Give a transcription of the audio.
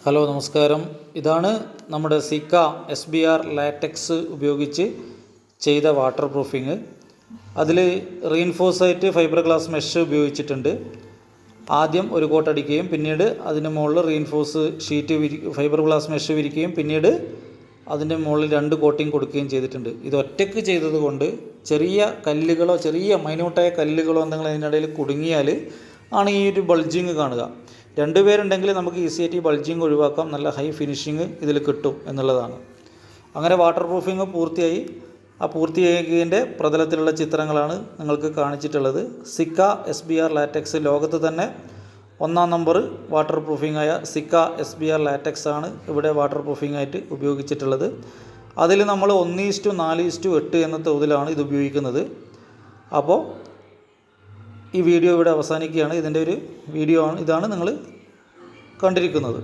Hello നമസ്കാരം. ഇതാണ് നമ്മുടെ സിക്ക SBR ലാറ്റക്സ് ഉപയോഗിച്ച് ചെയ്ത വാട്ടർ പ്രൂഫിങ്. അതിൽ റീൻഫോഴ്സായിട്ട് ഫൈബർ ഗ്ലാസ് മെഷ് ഉപയോഗിച്ചിട്ടുണ്ട്. ആദ്യം ഒരു കോട്ട് അടിക്കുകയും പിന്നീട് അതിന് മുകളിൽ reinforce sheet fibre glass mesh വിരിക്കുകയും പിന്നീട് അതിൻ്റെ മുകളിൽ 2 കോട്ടിങ് കൊടുക്കുകയും ചെയ്തിട്ടുണ്ട്. ഇത് ഒറ്റയ്ക്ക് ചെയ്തത് കൊണ്ട് ചെറിയ കല്ലുകളോ ചെറിയ മൈന്യൂട്ടായ കല്ലുകളോ എന്തെങ്കിലും അതിനിടയിൽ കുടുങ്ങിയാൽ ആണ് ഈ ഒരു ബൾജിങ് കാണുക. 2 പേരുണ്ടെങ്കിൽ നമുക്ക് ഈസിയായിട്ട് ഈ ബൾജിങ് ഒഴിവാക്കാം. നല്ല ഹൈ ഫിനിഷിങ് ഇതിൽ കിട്ടും എന്നുള്ളതാണ്. അങ്ങനെ വാട്ടർ പ്രൂഫിങ് പൂർത്തിയായി. ആ പൂർത്തിയാക്കിയതിൻ്റെ പ്രതലത്തിലുള്ള ചിത്രങ്ങളാണ് നിങ്ങൾക്ക് കാണിച്ചിട്ടുള്ളത്. സിക്ക SBR ലാറ്റക്സ് ലോകത്ത് തന്നെ 1-ാം നമ്പർ വാട്ടർ പ്രൂഫിംഗായ സിക്ക SBR ലാറ്റക്സ് ആണ് ഇവിടെ വാട്ടർ പ്രൂഫിംഗ് ആയിട്ട് ഉപയോഗിച്ചിട്ടുള്ളത്. അതിൽ നമ്മൾ 1:4:8 എന്ന തോതിലാണ് ഇത് ഉപയോഗിക്കുന്നത്. അപ്പോൾ ഈ വീഡിയോ ഇവിടെ അവസാനിക്കുകയാണ്. ഇതിൻ്റെ ഒരു വീഡിയോ ഇതാണ് നിങ്ങൾ കണ്ടിരിക്കുന്നത്.